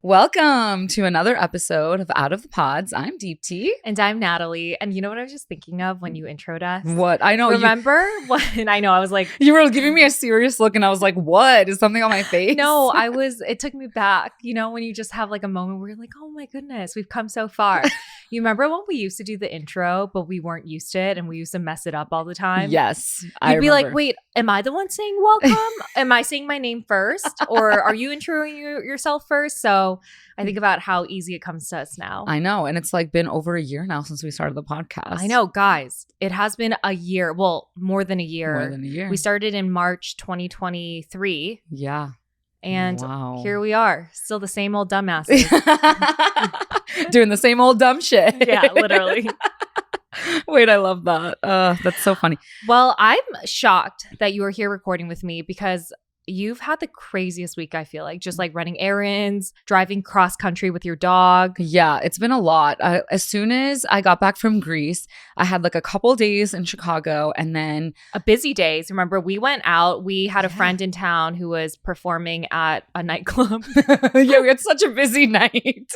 Welcome to another episode of Out of the Pods. I'm Deepti. And I'm Natalie. And you know what I was just thinking of when you introed us? What? I know. Remember? I know. I was like... You were giving me a serious look and I was like, what? Is something on my face? No, it took me back. You know, when you just have like a moment where you're like, oh my goodness, we've come so far. You remember when we used to do the intro, but we weren't used to it and we used to mess it up all the time? Yes. You'd be like, wait, am I the one saying welcome? Am I saying my name first? Or are you introing yourself first? So I think about how easy it comes to us now. I know. And it's like been over a year now since we started the podcast. I know, guys. It has been a year. Well, more than a year. More than a year. We started in March 2023. Yeah. And Here we are. Still the same old dumbasses. Doing the same old dumb shit. Yeah, literally. Wait, I love that. That's so funny. Well, I'm shocked that you are here recording with me because you've had the craziest week, I feel like, just like running errands, driving cross country with your dog. Yeah, it's been a lot. As soon as I got back from Greece, I had like a couple days in Chicago and then a busy days. Remember, we went out. We had a friend in town who was performing at a nightclub. Yeah, we had such a busy night.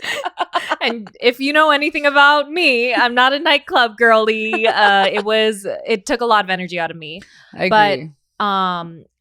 And if you know anything about me, I'm not a nightclub girly. It took a lot of energy out of me. I agree. But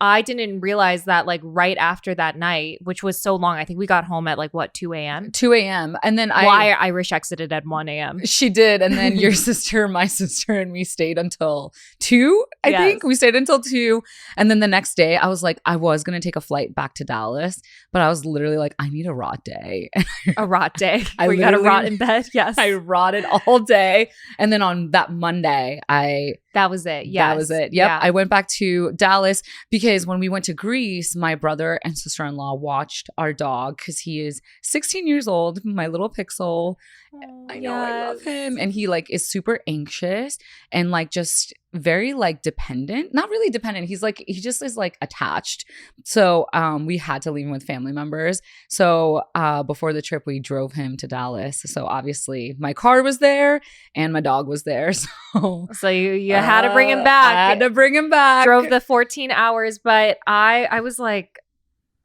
I didn't realize that like right after that night, which was so long. I think we got home at like what, 2 a.m.? 2 a.m. And then Irish exited at 1 a.m. She did. And then your sister, my sister, and me stayed until 2, I think. We stayed until 2. And then the next day, I was like, I was going to take a flight back to Dallas, but I was literally like, I need a rot day. A rot day? Where you got to rot in bed? Yes. I rotted all day. And then on that Monday, that was it. Yes. That was it. Yep. Yeah. I went back to Dallas because when we went to Greece, my brother and sister-in-law watched our dog because he is 16 years old, my little Pixel. Oh, I know, I love him. And he like is super anxious and like just very like dependent. Not really dependent. He just is like attached. So we had to leave him with family members. So before the trip, we drove him to Dallas. So obviously my car was there and my dog was there. So you had to bring him back. I had to bring him back. Drove the 14 hours. But I was like,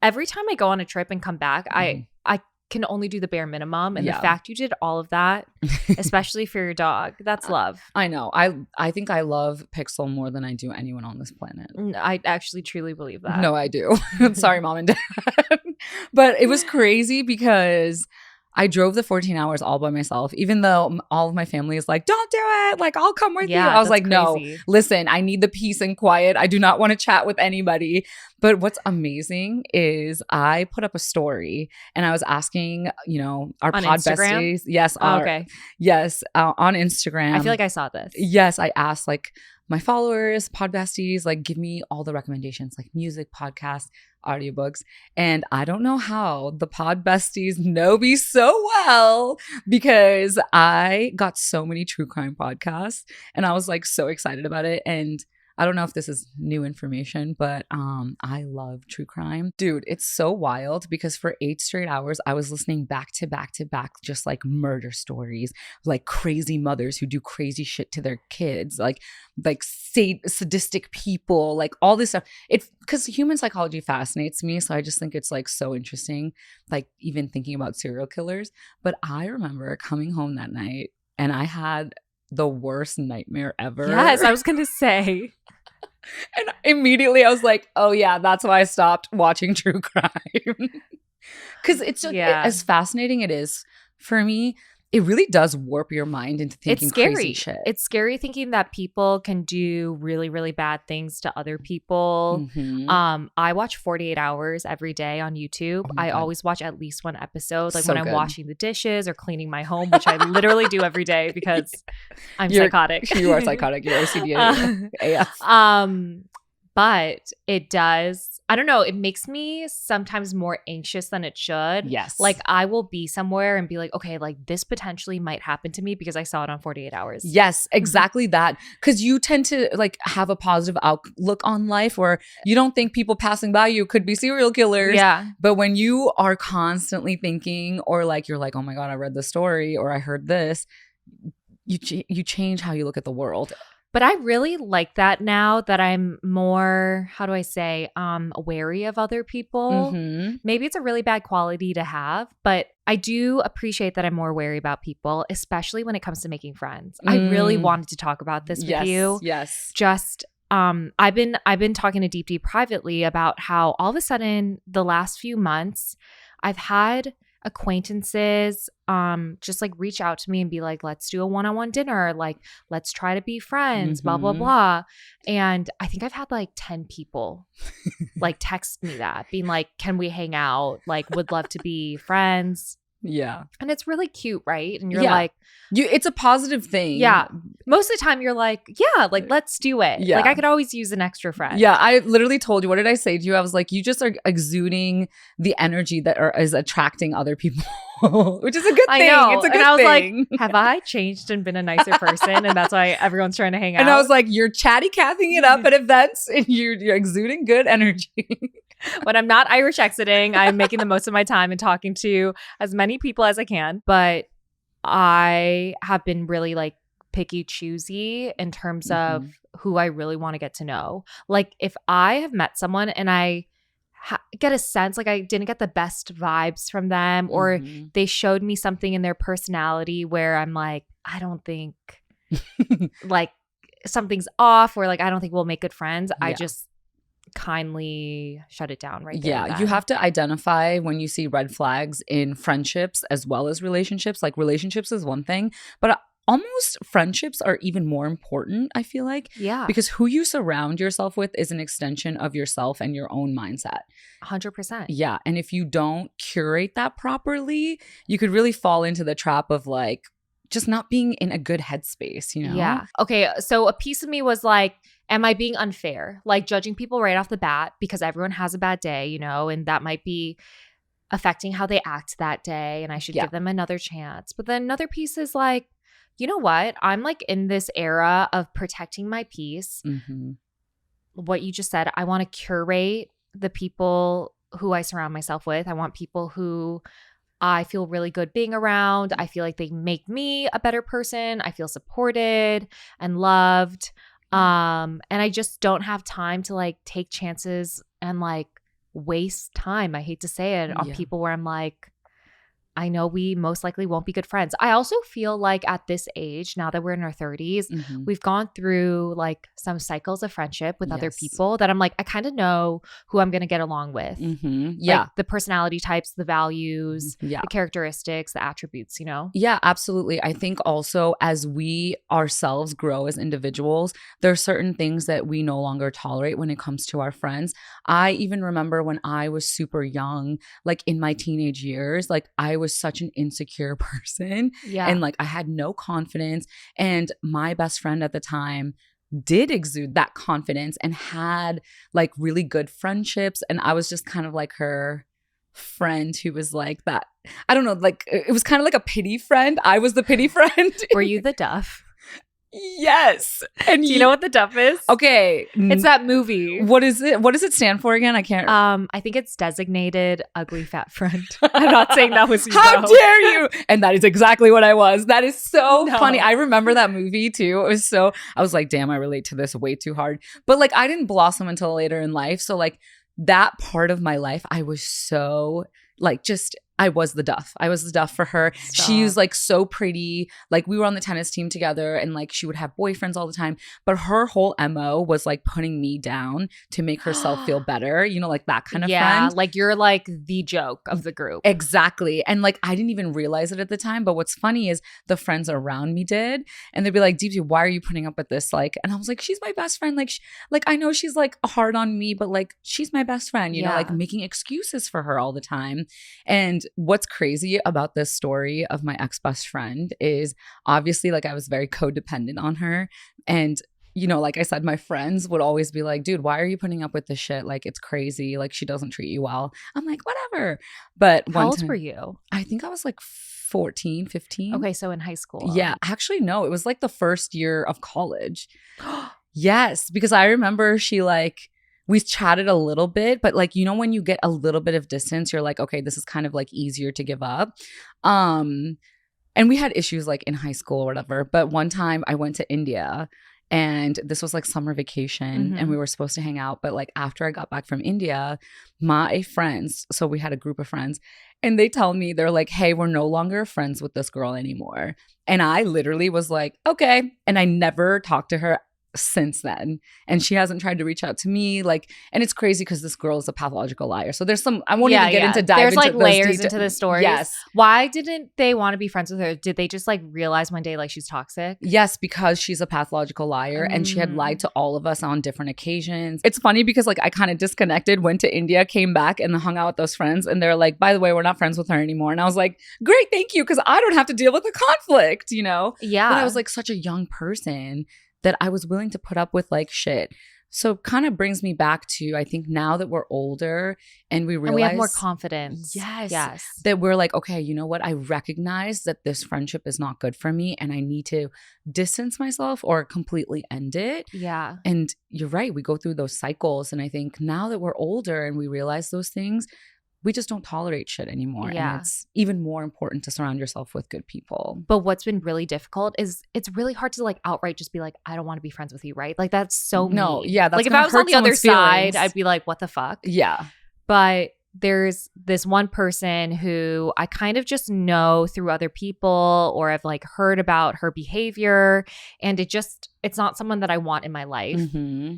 every time I go on a trip and come back, I can only do the bare minimum. And the fact you did all of that, especially for your dog, that's love. I know. I think I love Pixel more than I do anyone on this planet. I actually truly believe that. No, I do. Sorry, mom and dad. But it was crazy because I drove the 14 hours all by myself, even though all of my family is like, don't do it. Like, I'll come with you. I was like, crazy. No, listen, I need the peace and quiet. I do not want to chat with anybody. But what's amazing is I put up a story and I was asking, our on pod Instagram? besties. Yes. Okay. Yes. On Instagram. I feel like I saw this. Yes. I asked like my followers, pod besties, like give me all the recommendations, like music, podcasts, audiobooks. And I don't know how the pod besties know me so well because I got so many true crime podcasts and I was like so excited about it. And I don't know if this is new information, but I love true crime. Dude, it's so wild because for 8 straight hours, I was listening back to back to back, just like murder stories, like crazy mothers who do crazy shit to their kids, like sadistic people, like all this stuff. It's because human psychology fascinates me. So I just think it's like so interesting, like even thinking about serial killers. But I remember coming home that night and I had the worst nightmare ever. Yes, I was going to say. And immediately I was like, oh yeah, that's why I stopped watching true crime. Because it's just, as fascinating it is for me, it really does warp your mind into thinking crazy shit. It's scary thinking that people can do really, really bad things to other people. Mm-hmm. I watch 48 Hours every day on YouTube. I always watch at least one episode, like when I'm washing the dishes or cleaning my home, which I literally do every day because I'm psychotic. You are psychotic. You're OCD AF. But it does, I don't know, it makes me sometimes more anxious than it should. Yes. Like I will be somewhere and be like, okay, like this potentially might happen to me because I saw it on 48 Hours. Yes, exactly that. Because you tend to like have a positive outlook on life where you don't think people passing by you could be serial killers. Yeah. But when you are constantly thinking or like you're like, oh my God, I read this story or I heard this, you change how you look at the world. But I really like that now that I'm more, how do I say, wary of other people. Mm-hmm. Maybe it's a really bad quality to have, but I do appreciate that I'm more wary about people, especially when it comes to making friends. I really wanted to talk about this with you. Yes. Just I've been talking to Deep privately about how all of a sudden the last few months I've had acquaintances just like reach out to me and be like, let's do a one-on-one dinner, like let's try to be friends, blah blah blah. And I think I've had like 10 people like text me that, being like, can we hang out, like would love to be friends. Yeah. And it's really cute, right? And you're like, it's a positive thing. Yeah. Most of the time you're like, yeah, like let's do it. Yeah. Like I could always use an extra friend. Yeah. I literally told you, what did I say to you? I was like, you just are exuding the energy that is attracting other people, which is a good thing. I know. It's a good and I was thing. like, have I changed and been a nicer person? And that's why everyone's trying to hang out. And I was like, you're chatty Cathing it up at events and you're exuding good energy. When I'm not Irish exiting, I'm making the most of my time and talking to as many people as I can. But I have been really like picky choosy in terms of who I really want to get to know. Like if I have met someone and I get a sense like I didn't get the best vibes from them, or they showed me something in their personality where I'm like, I don't think like something's off, or like I don't think we'll make good friends. I just kindly shut it down right there. Yeah, you have to identify when you see red flags in friendships as well as relationships. Like relationships is one thing, but almost friendships are even more important, I feel like. Yeah. Because who you surround yourself with is an extension of yourself and your own mindset. 100%. Yeah. And if you don't curate that properly, you could really fall into the trap of like just not being in a good headspace, you know? Yeah. Okay. So a piece of me was like, am I being unfair? Like judging people right off the bat because everyone has a bad day, you know, and that might be affecting how they act that day. And I should give them another chance. But then another piece is like, you know what? I'm like in this era of protecting my peace. What you just said, I want to curate the people who I surround myself with. I want people who I feel really good being around. I feel like they make me a better person. I feel supported and loved. And I just don't have time to like take chances and like waste time, I hate to say it, on people where I'm like, I know we most likely won't be good friends. I also feel like at this age, now that we're in our 30s, we've gone through like some cycles of friendship with other people that I'm like, I kind of know who I'm going to get along with. Yeah. Like the personality types, the values, the characteristics, the attributes, you know? Yeah, absolutely. I think also as we ourselves grow as individuals, there are certain things that we no longer tolerate when it comes to our friends. I even remember when I was super young, like in my teenage years, like I was such an insecure person. And like I had no confidence. And my best friend at the time did exude that confidence and had like really good friendships. And I was just kind of like her friend who was like that. I don't know, like it was kind of like a pity friend. I was the pity friend. Were you the Duff? Yes. And do you know what the Duff is? Okay. It's that movie. What is it? What does it stand for again? I can't. I think it's designated ugly fat friend. I'm not saying that was you. How dare you? And that is exactly what I was. That is so funny. I remember that movie too. It was so, I was like, damn, I relate to this way too hard. But like, I didn't blossom until later in life. So like that part of my life, I was so like I was the Duff. I was the Duff for her. Stop. She was like so pretty. Like we were on the tennis team together and like she would have boyfriends all the time. But her whole MO was like putting me down to make herself feel better. You know, like that kind of friend. Like you're like the joke of the group. Exactly. And like I didn't even realize it at the time. But what's funny is the friends around me did. And they'd be like, Deepti, why are you putting up with this? Like, and I was like, she's my best friend. Like, like I know she's like hard on me, but like she's my best friend, you know, like making excuses for her all the time. And what's crazy about this story of my ex-best friend is obviously like I was very codependent on her. And, you know, like I said, my friends would always be like, dude, why are you putting up with this shit? Like, it's crazy. Like, she doesn't treat you well. I'm like, whatever. But how old were you? I think I was like 14, 15. Okay, so in high school. Yeah. Actually, no, it was like the first year of college. Yes, because I remember she like, we chatted a little bit, but like, you know, when you get a little bit of distance, you're like, okay, this is kind of like easier to give up. And we had issues like in high school or whatever. But one time I went to India And this was like summer vacation and we were supposed to hang out. But like after I got back from India, my friends, so we had a group of friends, and they tell me, they're like, hey, we're no longer friends with this girl anymore. And I literally was like, okay. And I never talked to her since then, and she hasn't tried to reach out to me, like, and it's crazy because this girl is a pathological liar, so there's some, I won't even get into dive there's into like layers into the stories. Yes. Why didn't they want to be friends with her? Did they just like realize one day like she's toxic? Yes, because she's a pathological liar and she had lied to all of us on different occasions. It's funny because like I kind of disconnected, went to India, came back and hung out with those friends, and they're like, by the way, we're not friends with her anymore. And I was like, great, thank you, because I don't have to deal with the conflict, you know? Yeah. But I was like such a young person that I was willing to put up with like shit. So kind of brings me back to, I think now that we're older and we realize, and we have more confidence. Yes. That we're like, okay, you know what? I recognize that this friendship is not good for me and I need to distance myself or completely end it. Yeah. And you're right. We go through those cycles. And I think now that we're older and we realize those things, we just don't tolerate shit anymore. Yeah. And it's even more important to surround yourself with good people. But what's been really difficult is it's really hard to like outright just be like, I don't want to be friends with you, right? Like that's so no, mean. yeah, that's like if I was on the other side, I'd be like, what the fuck? Yeah. But there's this one person who I kind of just know through other people, or I've like heard about her behavior, and it's not someone that I want in my life.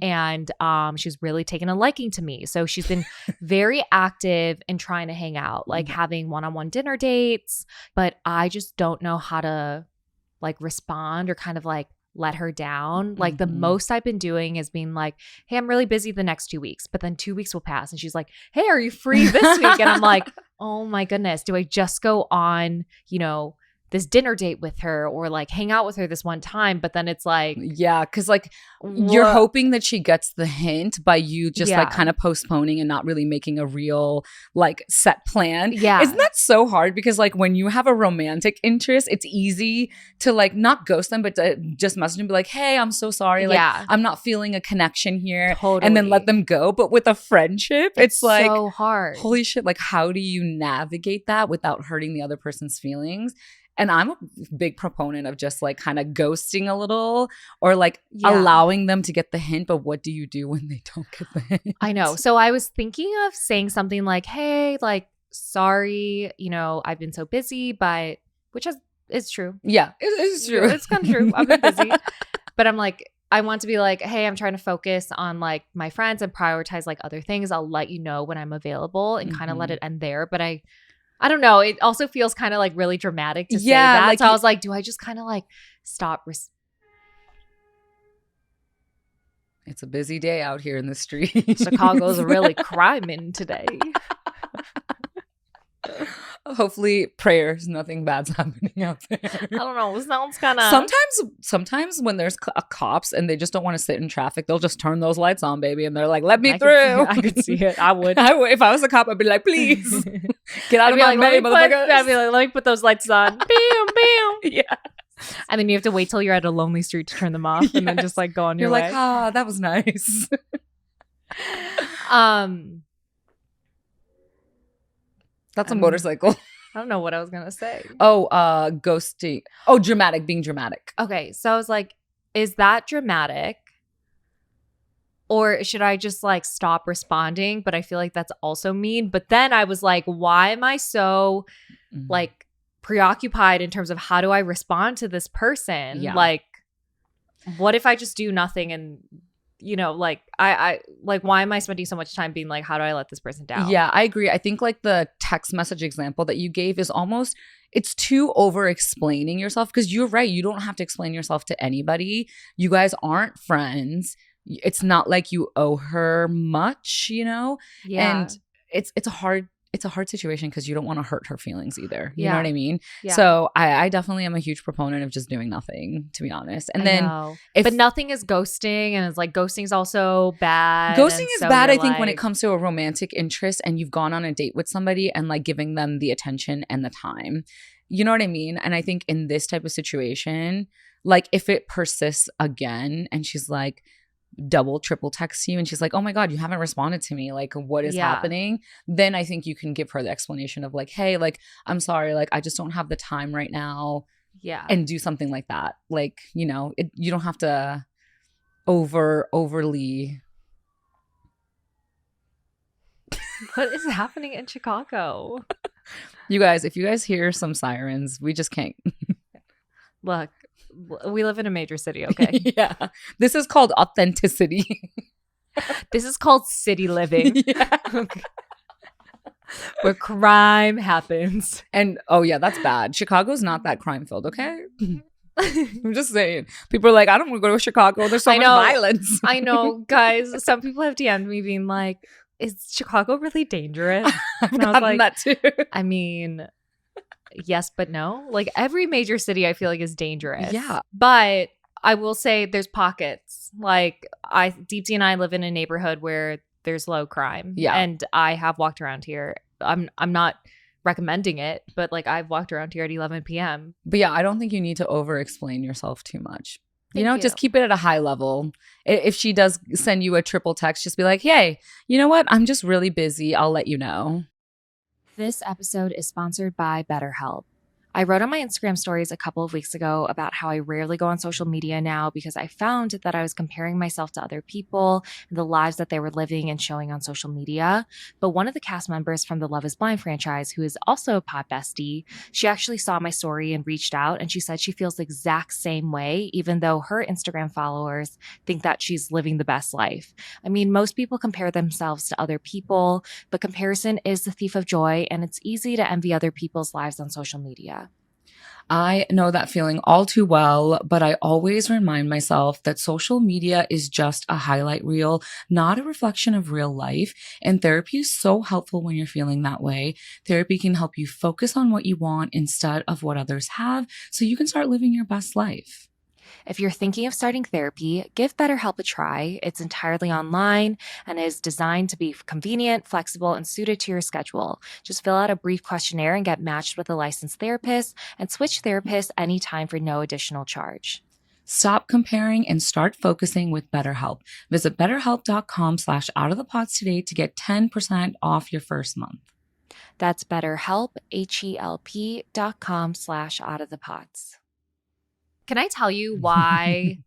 And she's really taken a liking to me. So she's been very active in trying to hang out, like having one-on-one dinner dates, but I just don't know how to like respond or kind of like let her down. Like the most I've been doing is being like, hey, I'm really busy the next 2 weeks, but then 2 weeks will pass and she's like, hey, are you free this week? And I'm like, oh my goodness, do I just go on, you know, this dinner date with her or like hang out with her this one time? But then it's like, yeah, because like you're hoping that she gets the hint by you just like kind of postponing and not really making a real like set plan. Yeah. Isn't that so hard? Because like when you have a romantic interest, it's easy to like not ghost them, but to just message and be like, hey, I'm so sorry. Like I'm not feeling a connection here. Totally. And then let them go. But with a friendship, it's like so hard. Holy shit. Like how do you navigate that without hurting the other person's feelings? And I'm a big proponent of just like kind of ghosting a little or like allowing them to get the hint. But what do you do when they don't get the hint? I know. So I was thinking of saying something like, hey, like, sorry, you know, I've been so busy, but which is true. Yeah, it's true. It's kind of true. I've been busy. But I'm like, I want to be like, hey, I'm trying to focus on like my friends and prioritize like other things. I'll let you know when I'm available and kind of let it end there. But I don't know. It also feels kind of like really dramatic to say that. Like so I was like, do I just kind of like stop? It's a busy day out here in the street. Chicago's really criming today. Hopefully prayers, nothing bad's happening out there. I don't know. It sounds kind of... Sometimes when there's cops and they just don't want to sit in traffic, they'll just turn those lights on, baby. And they're like, let me through. I could see it. I would. If I was a cop, I'd be like, please. Get out of my way, motherfuckers. I'd be like, let me put those lights on. Bam, bam. Yeah. And then you have to wait till you're at a lonely street to turn them off and then just like go on your way. You're like, that was nice. That's a motorcycle. I don't know what I was going to say. Oh, ghosting. Oh, dramatic, being dramatic. Okay. So I was like, is that dramatic? Or should I just like stop responding? But I feel like that's also mean. But then I was like, why am I so like preoccupied in terms of how do I respond to this person? Yeah. Like, what if I just do nothing and, you know, like I like, why am I spending so much time being like, how do I let this person down? Yeah, I agree. I think like the text message example that you gave is almost, it's too over explaining yourself, because you're right. You don't have to explain yourself to anybody. You guys aren't friends. It's not like you owe her much, you know? Yeah. And it's a hard situation because you don't want to hurt her feelings either. You know what I mean? Yeah. So I definitely am a huge proponent of just doing nothing, to be honest. And then but nothing is ghosting, and it's like ghosting is also bad. Ghosting is bad, I think, when it comes to a romantic interest and you've gone on a date with somebody and like giving them the attention and the time. You know what I mean? And I think in this type of situation, like if it persists again and she's like double, triple text you and she's like, oh my God, you haven't responded to me. Like, what is happening? Then I think you can give her the explanation of like, hey, like, I'm sorry. Like, I just don't have the time right now. Yeah. And do something like that. Like, you know, you don't have to overly. What is happening in Chicago? You guys, if you guys hear some sirens, we just can't. Look, we live in a major city, okay? Yeah. This is called authenticity. This is called city living. Yeah. Where crime happens. And oh yeah, that's bad. Chicago's not that crime filled, okay? I'm just saying. People are like, I don't want to go to Chicago. There's so much violence. I know, guys. Some people have DM'd me being like, is Chicago really dangerous? And I was like, that too. I mean, yes, but no. Like every major city I feel like is dangerous. Yeah. But I will say there's pockets. Like Deepti and I live in a neighborhood where there's low crime. Yeah. And I have walked around here. I'm not recommending it, but like I've walked around here at 11 p.m. But yeah, I don't think you need to over explain yourself too much. Thank you. Just keep it at a high level. If she does send you a triple text, just be like, hey, you know what? I'm just really busy. I'll let you know. This episode is sponsored by BetterHelp. I wrote on my Instagram stories a couple of weeks ago about how I rarely go on social media now because I found that I was comparing myself to other people and the lives that they were living and showing on social media. But one of the cast members from the Love is Blind franchise, who is also a pod bestie, she actually saw my story and reached out, and she said she feels the exact same way, even though her Instagram followers think that she's living the best life. I mean, most people compare themselves to other people, but comparison is the thief of joy, and it's easy to envy other people's lives on social media. I know that feeling all too well, but I always remind myself that social media is just a highlight reel, not a reflection of real life. And therapy is so helpful when you're feeling that way. Therapy can help you focus on what you want instead of what others have, so you can start living your best life. If you're thinking of starting therapy, give BetterHelp a try. It's entirely online and is designed to be convenient, flexible, and suited to your schedule. Just fill out a brief questionnaire and get matched with a licensed therapist, and switch therapists anytime for no additional charge. Stop comparing and start focusing with BetterHelp. Visit betterhelp.com/outofthepods today to get 10% off your first month. That's BetterHelp, HELP.com/outofthepods. Can I tell you why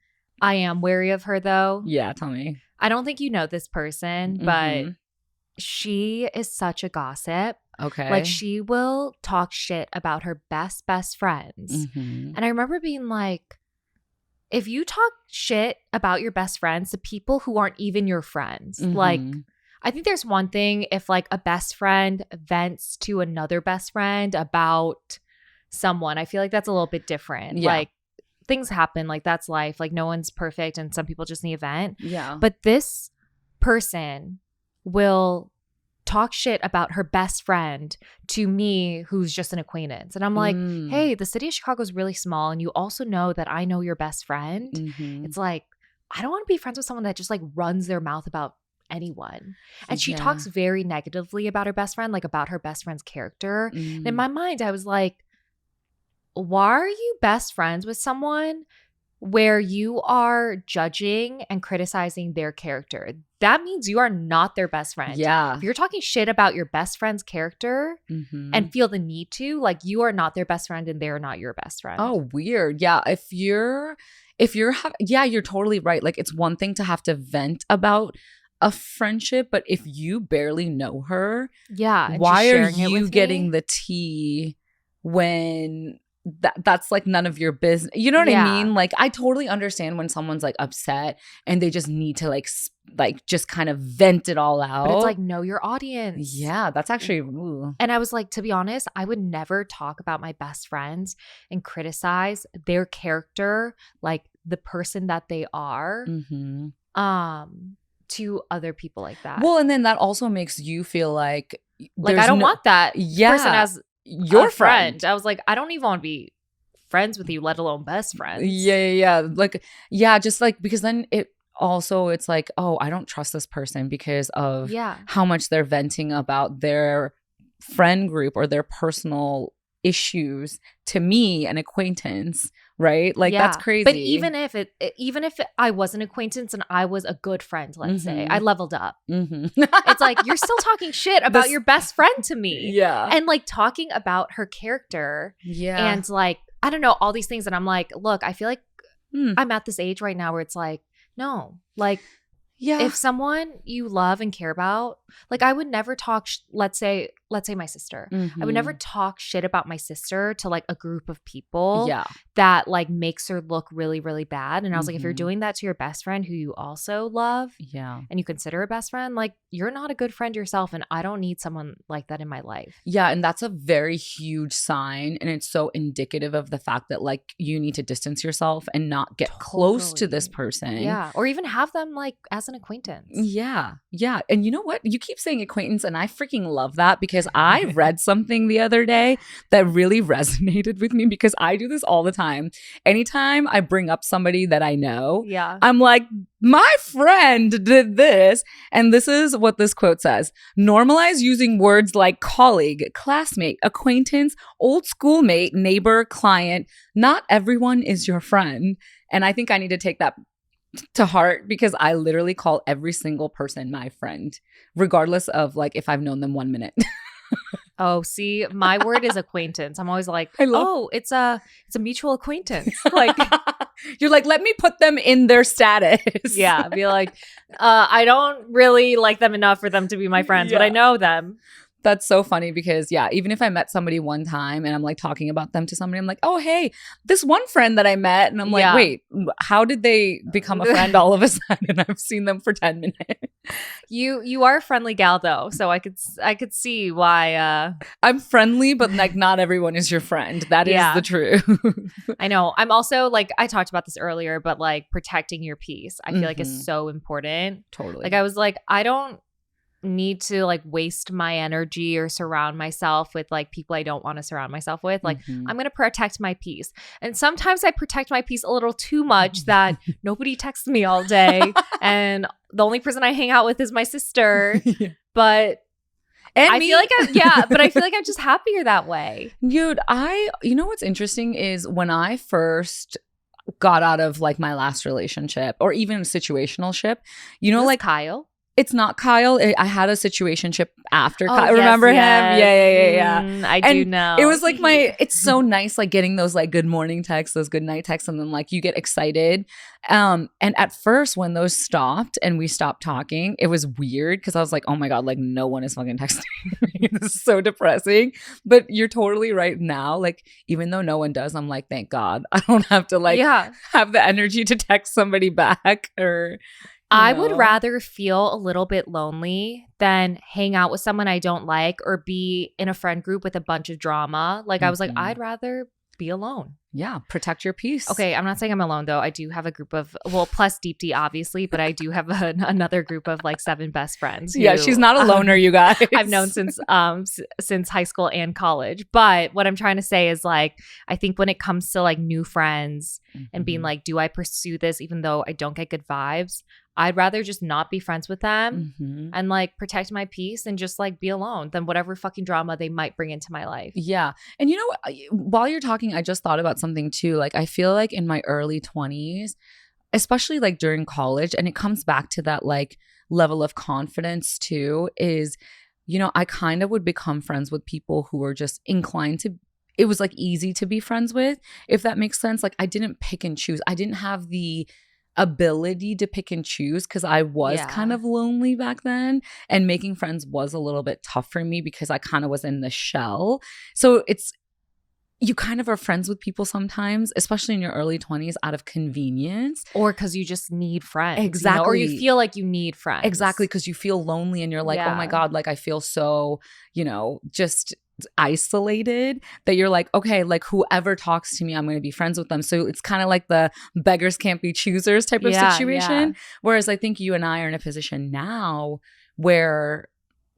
I am wary of her, though? Yeah, tell me. I don't think you know this person, but she is such a gossip. Okay. Like, she will talk shit about her best friends. Mm-hmm. And I remember being like, if you talk shit about your best friends to people who aren't even your friends, like, I think there's one thing if like a best friend vents to another best friend about someone. I feel like that's a little bit different. Yeah. Like, things happen, like that's life, like no one's perfect and some people just need a vent. Yeah. But this person will talk shit about her best friend to me, who's just an acquaintance. And I'm like, hey, the city of Chicago is really small, and you also know that I know your best friend. It's like, I don't want to be friends with someone that just like runs their mouth about anyone. And she talks very negatively about her best friend, like about her best friend's character. And in my mind, I was like, why are you best friends with someone where you are judging and criticizing their character? That means you are not their best friend. Yeah. If you're talking shit about your best friend's character and feel the need to, like, you are not their best friend and they're not your best friend. Oh, weird. Yeah. You're totally right. Like, it's one thing to have to vent about a friendship, but if you barely know her, why are you getting the tea when that's like none of your business? You know what I mean? Like, I totally understand when someone's like upset and they just need to like just kind of vent it all out. But it's like, know your audience. Yeah, that's actually ooh. And I was like, to be honest, I would never talk about my best friends and criticize their character, like the person that they are, to other people like that. Well, and then that also makes you feel like I don't want that person as your friend. I was like, I don't even want to be friends with you, let alone best friends. Yeah. Like, yeah, just like, because then it's like, oh, I don't trust this person because of how much they're venting about their friend group or their personal issues to me, an acquaintance, right? Like, that's crazy. But even if I was an acquaintance and I was a good friend, let's say, I leveled up. It's like, you're still talking shit about your best friend to me. Yeah. And like talking about her character. Yeah. And like, I don't know, all these things. And I'm like, look, I feel like I'm at this age right now where it's like, No. Like, Yeah. if someone you love and care about, like I would never talk, let's say my sister. I would never talk shit about my sister to like a group of people that like makes her look really, really bad. And I was like, if you're doing that to your best friend who you also love and you consider a best friend, like you're not a good friend yourself. And I don't need someone like that in my life. Yeah. And that's a very huge sign. And it's so indicative of the fact that like you need to distance yourself and not get close to this person. Yeah. Or even have them like as an acquaintance. Yeah. Yeah. And you know what? You keep saying acquaintance, and I freaking love that because I read something the other day that really resonated with me because I do this all the time. Anytime I bring up somebody that I know, I'm like, my friend did this. And this is what this quote says. Normalize using words like colleague, classmate, acquaintance, old schoolmate, neighbor, client. Not everyone is your friend. And I think I need to take that to heart because I literally call every single person my friend, regardless of like if I've known them 1 minute. Oh, see, my word is acquaintance. I'm always like, it's a mutual acquaintance. Like you're like, let me put them in their status. Yeah, be like, I don't really like them enough for them to be my friends, but I know them. That's so funny because, even if I met somebody one time and I'm like talking about them to somebody, I'm like, oh, hey, this one friend that I met. And I'm like, wait, how did they become a friend all of a sudden? I've seen them for 10 minutes. You are a friendly gal, though. So I could see why. I'm friendly, but like not everyone is your friend. That is the truth. I know. I'm also like, I talked about this earlier, but like protecting your peace, I feel like is so important. Totally. Like I was like, I don't need to like waste my energy or surround myself with like people I don't want to surround myself with. Like I'm going to protect my peace. And sometimes I protect my peace a little too much that nobody texts me all day. And the only person I hang out with is my sister. But I feel like I feel like I'm just happier that way. Dude, you know what's interesting is when I first got out of like my last relationship or even a situational ship, you know, like Kyle. It's not Kyle. I had a situationship after Kyle. Remember him? Yeah. I do know. It was like it's so nice, like getting those like good morning texts, those good night texts, and then like you get excited. And at first when those stopped and we stopped talking, it was weird because I was like, oh my God, like no one is fucking texting me. This is so depressing. But you're totally right now. Like even though no one does, I'm like, thank God. I don't have to like have the energy to text somebody back or... I would rather feel a little bit lonely than hang out with someone I don't like or be in a friend group with a bunch of drama. Like I was like, I'd rather be alone. Yeah, protect your peace. Okay, I'm not saying I'm alone though. I do have a group of, plus Deep D obviously, but I do have another group of like 7 best friends. Yeah, she's not a loner, you guys. I've known since high school and college. But what I'm trying to say is like, I think when it comes to like new friends and being like, do I pursue this even though I don't get good vibes? I'd rather just not be friends with them and like protect my peace and just like be alone than whatever fucking drama they might bring into my life. Yeah. And you know what? While you're talking, I just thought about something too. Like I feel like in my early 20s, especially like during college, and it comes back to that like level of confidence too, is, you know, I kind of would become friends with people who were just inclined to, it was like easy to be friends with, if that makes sense. Like I didn't pick and choose. I didn't have the ability to pick and choose because I was kind of lonely back then, and making friends was a little bit tough for me because I kind of was in the shell. So you kind of are friends with people sometimes, especially in your early 20s, out of convenience. Or because you just need friends. Exactly. You know? Or you feel like you need friends. Exactly, because you feel lonely and you're like, oh my God, like I feel so, you know, just isolated that you're like, okay, like whoever talks to me, I'm going to be friends with them. So it's kind of like the beggars can't be choosers type of situation. Whereas I think you and I are in a position now where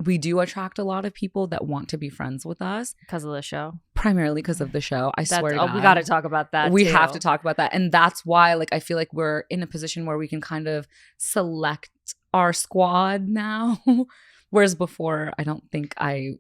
we do attract a lot of people that want to be friends with us. Because of the show. Primarily because of the show. I swear to God. We got to talk about that We have to talk about that. And that's why like I feel like we're in a position where we can kind of select our squad now. Whereas before, I don't think I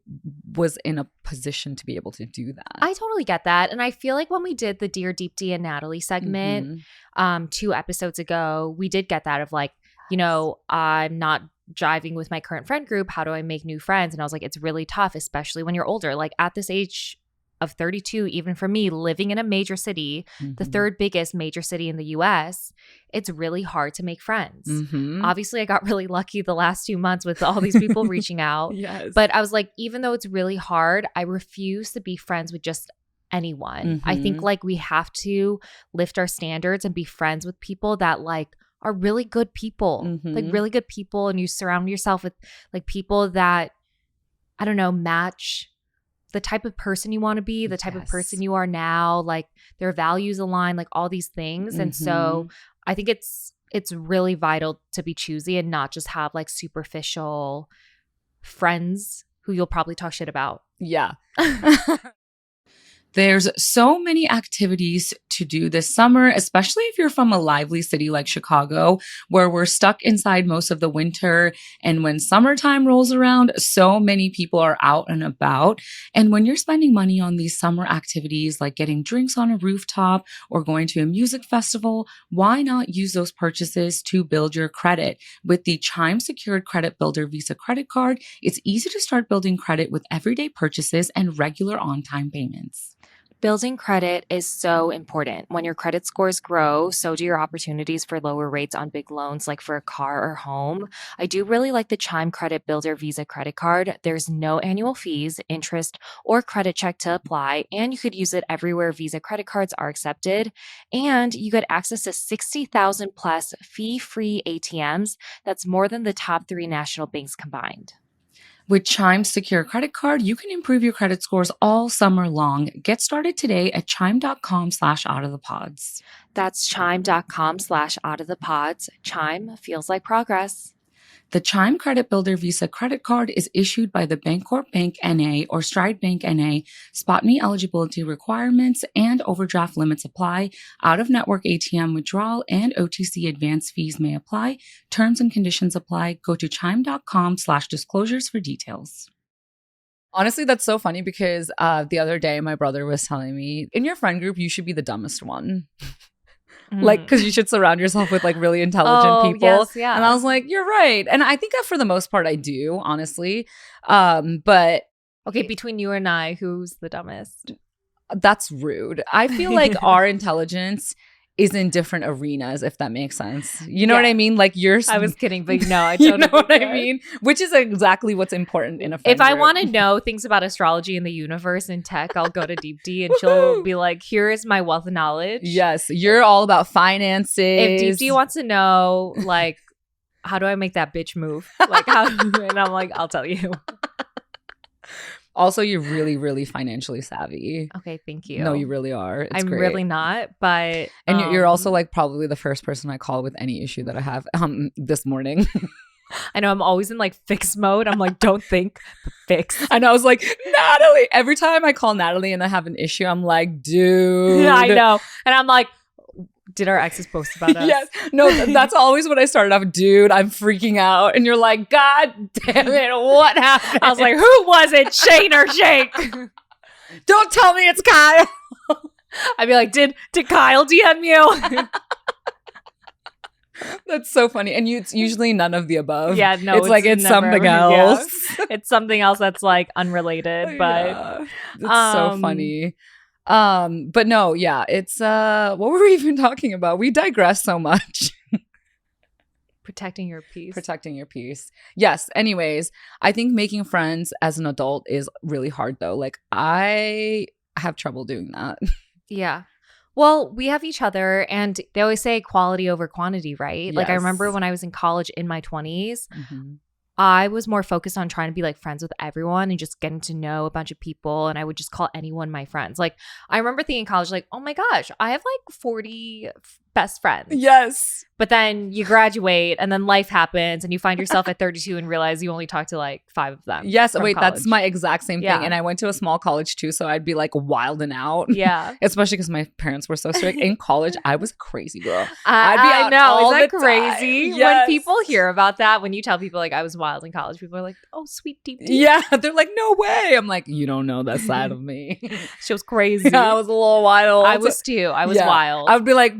was in a position to be able to do that. I totally get that. And I feel like when we did the Dear Deep D and Natalie segment 2 episodes ago, we did get that of like, you know, I'm not jiving with my current friend group. How do I make new friends? And I was like, it's really tough, especially when you're older. Like at this age of 32, even for me living in a major city, the third biggest major city in the US, it's really hard to make friends. Obviously, I got really lucky the last 2 months with all these people reaching out. Yes. But I was like, even though it's really hard, I refuse to be friends with just anyone. I think like we have to lift our standards and be friends with people that like are really good people, like really good people. And you surround yourself with like people that, I don't know, match the type of person you want to be, the type of person you are now, like their values align, like all these things. And so I think it's really vital to be choosy and not just have like superficial friends who you'll probably talk shit about. Yeah. There's so many activities to do this summer, especially if you're from a lively city like Chicago, where we're stuck inside most of the winter. And when summertime rolls around, so many people are out and about. And when you're spending money on these summer activities, like getting drinks on a rooftop or going to a music festival, why not use those purchases to build your credit? With the Chime Secured Credit Builder Visa credit card, it's easy to start building credit with everyday purchases and regular on-time payments. Building credit is so important. When your credit scores grow, so do your opportunities for lower rates on big loans like for a car or home. I do really like the Chime Credit Builder Visa credit card. There's no annual fees, interest, or credit check to apply, and you could use it everywhere Visa credit cards are accepted. And you get access to 60,000 plus fee-free ATMs. That's more than the top 3 national banks combined. With Chime's secure credit card, you can improve your credit scores all summer long. Get started today at chime.com/outofthepods. That's chime.com/outofthepods. Chime feels like progress. The Chime Credit Builder Visa credit card is issued by the Bancorp Bank N.A. or Stride Bank N.A. SpotMe eligibility requirements and overdraft limits apply. Out-of-network ATM withdrawal and OTC advance fees may apply. Terms and conditions apply. Go to chime.com/disclosures for details. Honestly, that's so funny because the other day my brother was telling me, in your friend group, you should be the dumbest one. Like, because you should surround yourself with like really intelligent people. Yes, yeah. And I was like, you're right. And I think that for the most part I do, honestly. But okay, between you and I, who's the dumbest? That's rude. I feel like our intelligence is in different arenas, if that makes sense. You know what I mean? Like I was kidding, but no, I totally you know what I mean? Which is exactly what's important in a friend If I group. want to know things about astrology and the universe and tech, I'll go to Deep D and she'll be like, here is my wealth of knowledge. Yes, you're all about finances. If Deep D wants to know, like, how do I make that bitch move? Like, how? And I'm like, I'll tell you. Also, you're really, really financially savvy. Okay, thank you. No, you really are. It's I'm great. really not, but... And you're also like probably the first person I call with any issue that I have this morning. I know I'm always in like fix mode. I'm like, don't think, but fix. And I was like, Natalie. Every time I call Natalie and I have an issue, I'm like, dude. Yeah, I know. And I'm like, did our exes post about us? Yes. No, that's always what I started off. Dude, I'm freaking out. And you're like, God damn it. What happened? I was like, who was it? Shane or Shake? Don't tell me it's Kyle. I'd be like, did Kyle DM you? That's so funny. And it's usually none of the above. Yeah, no. It's like it's never, something else. Yeah. It's something else that's like unrelated. But yeah. It's so funny. But no, yeah, it's what were we even talking about? We digress so much. Protecting your peace. Protecting your peace. Yes. Anyways, I think making friends as an adult is really hard though. Like I have trouble doing that. Yeah. Well, we have each other and they always say quality over quantity, right? Yes. Like I remember when I was in college in my 20s, I was more focused on trying to be like friends with everyone and just getting to know a bunch of people. And I would just call anyone my friends. Like I remember thinking in college, like, oh my gosh, I have like 40 best friends. Yes. But then you graduate and then life happens and you find yourself at 32 and realize you only talk to like 5 of them. Yes. Wait, college. that's my exact same Yeah. thing. And I went to a small college too. So I'd be like wilding out. Yeah. Especially because my parents were so strict. In college, I was a crazy girl. I'd be out all Is that the crazy? time. When Yes. people hear about that, when you tell people like I was wild in college, people are like, oh, sweet Deep D. Yeah. They're like, no way. I'm like, you don't know that side of me. She was crazy. Yeah, I was a little wild. I was too. I was Yeah. wild. I would be like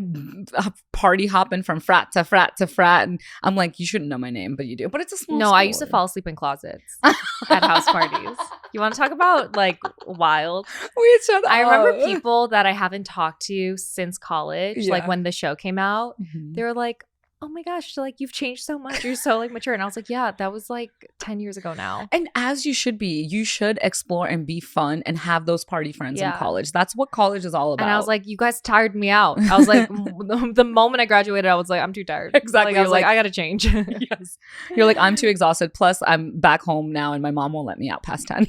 party hopping from frat to frat to frat. And I'm like, you shouldn't know my name, but you do. But it's a small No, school. I used to fall asleep in closets at house parties. You want to talk about like wild? Wait, shut up. I remember people that I haven't talked to since college, like Yeah. when the show came out, Mhm. they were like, oh my gosh, like you've changed so much. You're so like mature. And I was like, yeah, that was like 10 years ago now. And as you should be, you should explore and be fun and have those party friends in Yeah. college. That's what college is all about. And I was like, you guys tired me out. I was like, the moment I graduated, I was like, I'm too tired. Exactly. Like, I was You're like, I got to change. yes. You're like, I'm too exhausted. Plus, I'm back home now and my mom won't let me out past 10.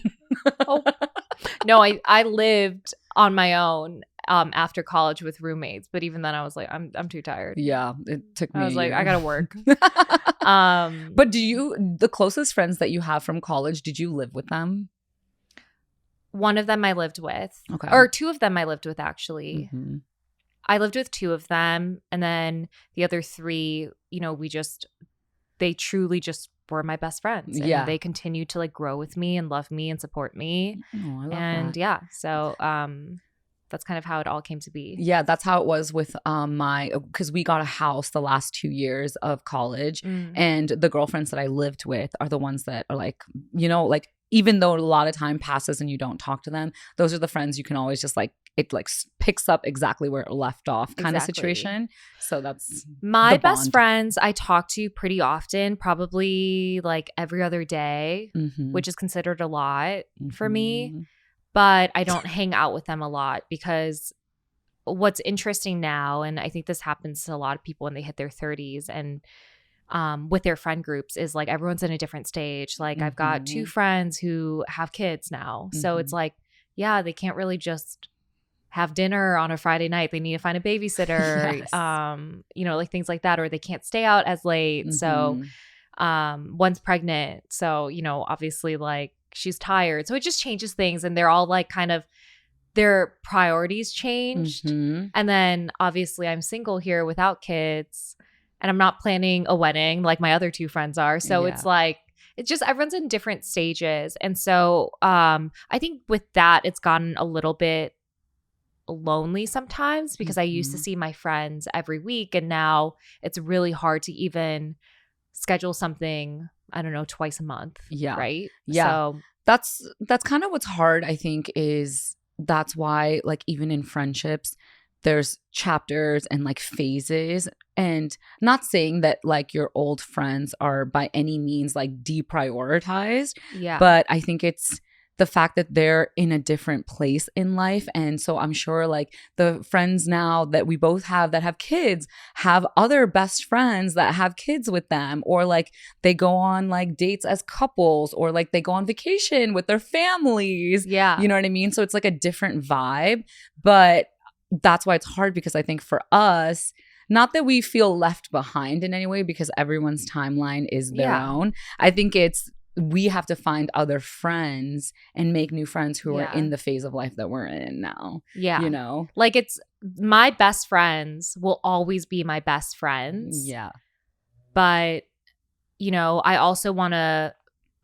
Oh. No, I lived on my own after college with roommates. But even then I was like, I'm too tired. Yeah, it took me. I was like, I gotta work. But the closest friends that you have from college, did you live with them? One of them I lived with. Okay. Or two of them I lived with, actually. Mm-hmm. I lived with two of them. And then the other three, you know, they truly just were my best friends. And Yeah. they continued to like grow with me and love me and support me. Oh, I love And that. yeah, so that's kind of how it all came to be. Yeah, that's how it was with because we got a house the last 2 years of college. And the girlfriends that I lived with are the ones that are like, you know, like even though a lot of time passes and you don't talk to them, those are the friends you can always just like, it like picks up exactly where it left off kind of situation. So that's my best bond. friends I talk to pretty often, probably like every other day, Mm-hmm. which is considered a lot for me. Mm-hmm. But I don't hang out with them a lot because what's interesting now, and I think this happens to a lot of people when they hit their 30s and with their friend groups, is like everyone's in a different stage. Like I've got two friends who have kids now. So it's like, yeah, they can't really just have dinner on a Friday night. They need to find a babysitter, Yes. you know, like things like that, or they can't stay out as late. So one's pregnant. So, you know, obviously like she's tired. So it just changes things. And they're all like kind of their priorities changed. Mm-hmm. And then obviously I'm single here without kids and I'm not planning a wedding like my other two friends are. So it's like, it's just everyone's in different stages. And so I think with that, it's gotten a little bit lonely sometimes because I used to see my friends every week and now it's really hard to even schedule something, I don't know, twice a month. Yeah. Right? Yeah. So that's kind of what's hard, I think, is that's why like even in friendships there's chapters and like phases, and not saying that like your old friends are by any means like deprioritized, yeah. but I think it's the fact that they're in a different place in life. And so I'm sure like the friends now that we both have that have kids have other best friends that have kids with them, or like they go on like dates as couples, or like they go on vacation with their families. Yeah. You know what I mean? So it's like a different vibe, but that's why it's hard, because I think for us, not that we feel left behind in any way because everyone's timeline is their own. I think it's, we have to find other friends and make new friends who are in the phase of life that we're in now. Yeah. You know? Like it's my best friends will always be my best friends. Yeah. But, you know, I also want to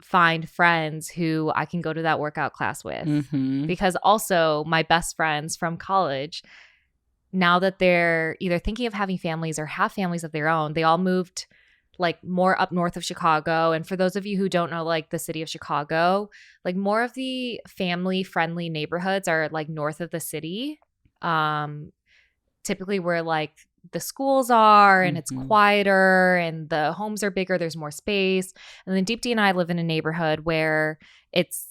find friends who I can go to that workout class with. Mm-hmm. Because also my best friends from college, now that they're either thinking of having families or have families of their own, they all moved like more up north of Chicago. And for those of you who don't know, like the city of Chicago, like more of the family friendly neighborhoods are like north of the city. Typically where like the schools are and it's quieter and the homes are bigger, there's more space. And then Deep D and I live in a neighborhood where it's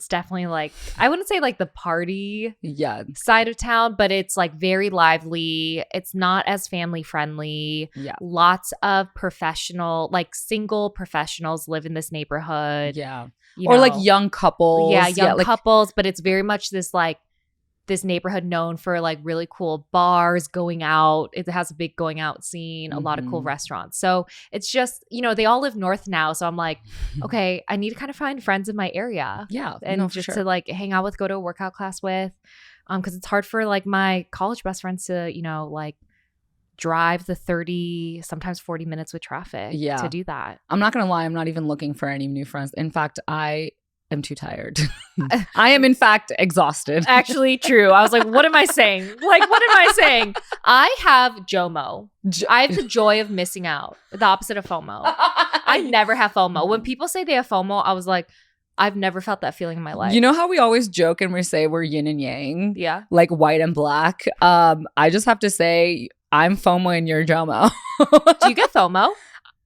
definitely like, I wouldn't say like the party side of town, but it's like very lively. It's not as family friendly. Yeah. Lots of professional, like single professionals live in this neighborhood. Yeah. You or know. like young couples. Yeah, young like, couples, but it's very much this like, this neighborhood known for like really cool bars, going out. It has a big going out scene, a lot of cool restaurants. So it's just, you know, they all live north now. So I'm like, okay, I need to kind of find friends in my area. Yeah. And just to like hang out with, go to a workout class with. Because it's hard for like my college best friends to, you know, like drive the 30, sometimes 40 minutes with traffic to do that. I'm not going to lie. I'm not even looking for any new friends. In fact, I am too tired. I am in fact exhausted. Actually true. I was like, what am I saying? Like, what am I saying? I have JOMO. I have the joy of missing out. The opposite of FOMO. I never have FOMO. When people say they have FOMO, I was like, I've never felt that feeling in my life. You know how we always joke and we say we're yin and yang? Yeah. Like white and black. I just have to say I'm FOMO and you're JOMO. Do you get FOMO?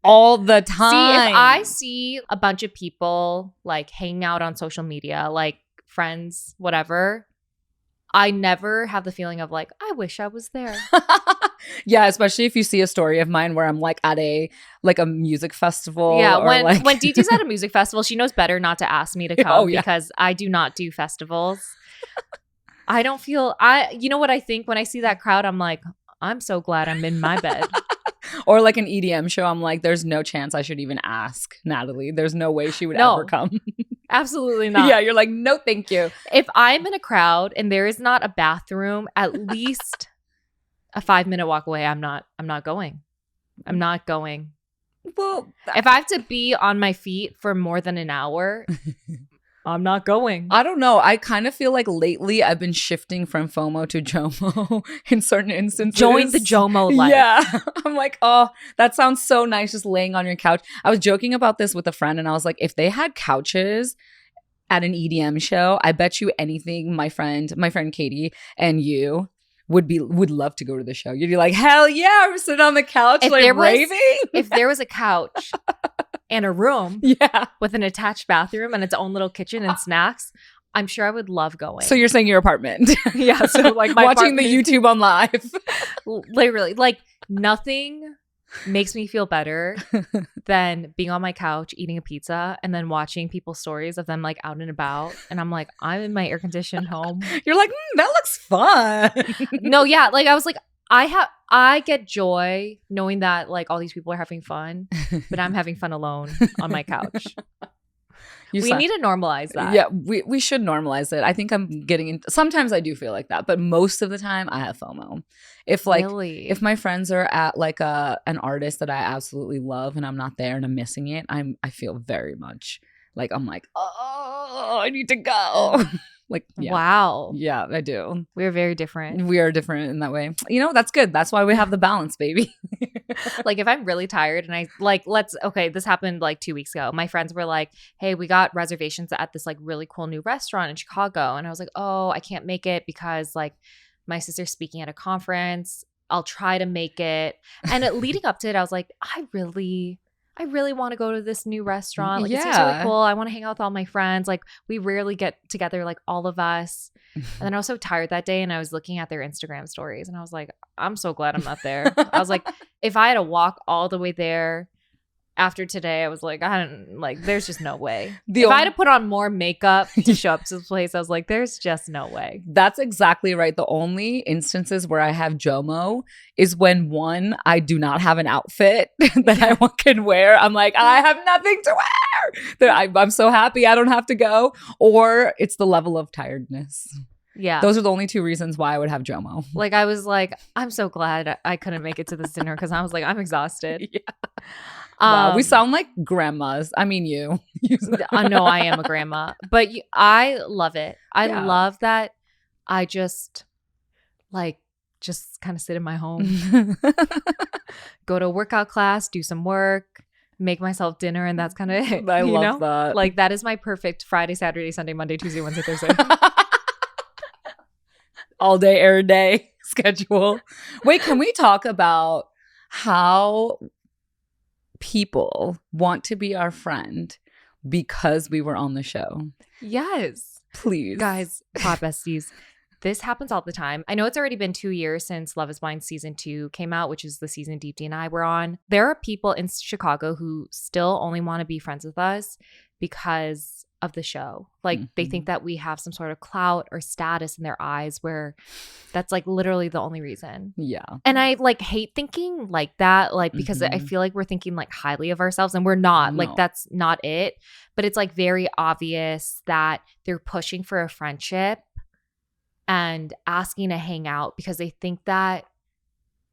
All the time. See, if I see a bunch of people like hanging out on social media, like friends, whatever, I never have the feeling of like, I wish I was there. Yeah, especially if you see a story of mine where I'm like at a music festival. Yeah, or when DT's at a music festival, she knows better not to ask me to come because I do not do festivals. I don't feel you know what I think when I see that crowd, I'm like, I'm so glad I'm in my bed. Or like an EDM show, I'm like, there's no chance I should even ask Natalie. There's no way she would ever come. Absolutely not. Yeah, you're like, no, thank you. If I'm in a crowd and there is not a bathroom, at least a 5-minute walk away, I'm not going. I'm not going. Well, if I have to be on my feet for more than an hour, I'm not going. I don't know. I kind of feel like lately I've been shifting from FOMO to JOMO in certain instances. Join the JOMO life. Yeah. I'm like, oh, that sounds so nice just laying on your couch. I was joking about this with a friend and I was like, if they had couches at an EDM show, I bet you anything my friend Katie and you would love to go to the show. You'd be like, hell yeah, I'm sitting on the couch raving. If there was a couch and a room with an attached bathroom and its own little kitchen and snacks, I'm sure I would love going. So you're saying your apartment. Yeah. So like my watching the YouTube on live. Literally, like nothing makes me feel better than being on my couch eating a pizza and then watching people's stories of them like out and about. And I'm like, I'm in my air-conditioned home. You're like, that looks fun. No, yeah. Like I was like, I get joy knowing that like all these people are having fun, but I'm having fun alone on my couch. We need to normalize that. Yeah, we should normalize it. I think I'm getting into, sometimes I do feel like that, but most of the time I have FOMO. If if my friends are at like an artist that I absolutely love and I'm not there and I'm missing it, I feel very much like I'm like, oh, I need to go. Like, yeah. Wow. Yeah, I do. We're very different. We are different in that way. You know, that's good. That's why we have the balance, baby. Like if I'm really tired and I like, this happened like 2 weeks ago. My friends were like, hey, we got reservations at this like really cool new restaurant in Chicago. And I was like, oh, I can't make it because like my sister's speaking at a conference. I'll try to make it. And leading up to it, I was like, I really want to go to this new restaurant. Like, it seems really cool. I want to hang out with all my friends. Like, we rarely get together, like, all of us. And then I was so tired that day, and I was looking at their Instagram stories, and I was like, I'm so glad I'm not there. I was like, if I had to walk all the way there after today, I was like, there's just no way. If I had to put on more makeup to show up to the place, I was like, there's just no way. That's exactly right. The only instances where I have JOMO is when, one, I do not have an outfit that I can wear. I'm like, I have nothing to wear. I'm so happy I don't have to go. Or it's the level of tiredness. Yeah. Those are the only two reasons why I would have JOMO. Like, I was like, I'm so glad I couldn't make it to this dinner because I was like, I'm exhausted. Yeah. Wow, we sound like grandmas. I mean, you. No, I am a grandma. But I love it. I love that I just kind of sit in my home, go to a workout class, do some work, make myself dinner, and that's kind of it. I love that. Like, that is my perfect Friday, Saturday, Sunday, Monday, Tuesday, Wednesday, Thursday. All day, every day schedule. Wait, can we talk about how people want to be our friend because we were on the show? Yes. Please. Guys, pod besties, this happens all the time. I know it's already been 2 years since Love is Blind season 2 came out, which is the season DT and I were on. There are people in Chicago who still only want to be friends with us because of the show. Like, they think that we have some sort of clout or status in their eyes, where that's like literally the only reason. Yeah. And I like hate thinking like that, like, because I feel like we're thinking like highly of ourselves, and we're not. Like, that's not it. But it's like very obvious that they're pushing for a friendship and asking to hang out because they think that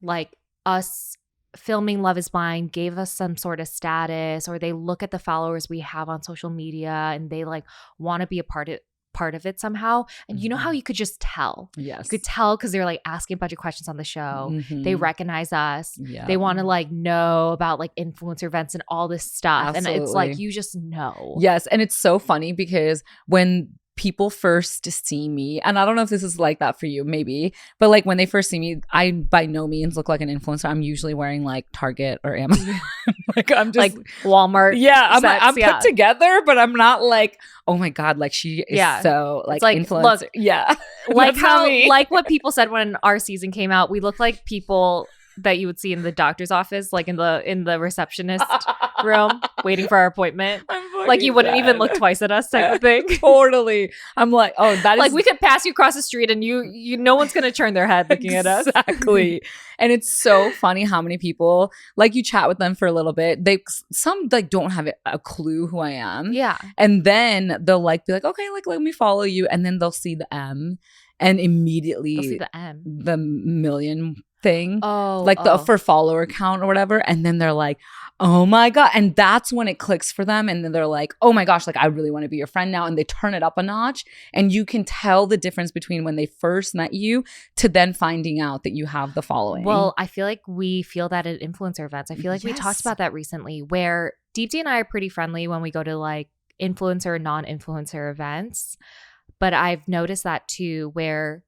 like us filming Love is Blind gave us some sort of status, or they look at the followers we have on social media and they like want to be a part of it somehow. And you know how you could just tell? Yes. You could tell because they're like asking a bunch of questions on the show. They recognize us. Yeah. They want to like know about like influencer events and all this stuff. Absolutely. And it's like, you just know. Yes. And it's so funny because when people first see me, and I don't know if this is like that for you, maybe, but like when they first see me, I by no means look like an influencer. I'm usually wearing like Target or Amazon. Like I'm just like Walmart. Yeah, I'm yeah. put together, but I'm not like, oh my God, like she is so like influencer. Look, yeah. Like how like what people said when our season came out, we look like people that you would see in the doctor's office, like in the receptionist room waiting for our appointment. Like you wouldn't even look twice at us type of thing. Totally. I'm like, oh, that is like we could pass you across the street and you no one's gonna turn their head looking at us. Exactly. And it's so funny how many people, like you chat with them for a little bit, some like don't have a clue who I am. Yeah. And then they'll like be like, okay, like let me follow you. And then they'll see the M and immediately they'll see the M. The million thing. Oh. Like the for follower count or whatever. And then they're like, oh my God. And that's when it clicks for them. And then they're like, oh my gosh, like I really want to be your friend now. And they turn it up a notch. And you can tell the difference between when they first met you to then finding out that you have the following. Well, I feel like we feel that at influencer events. I feel like we talked about that recently, where Deepti and I are pretty friendly when we go to like influencer, non-influencer events. But I've noticed that too, where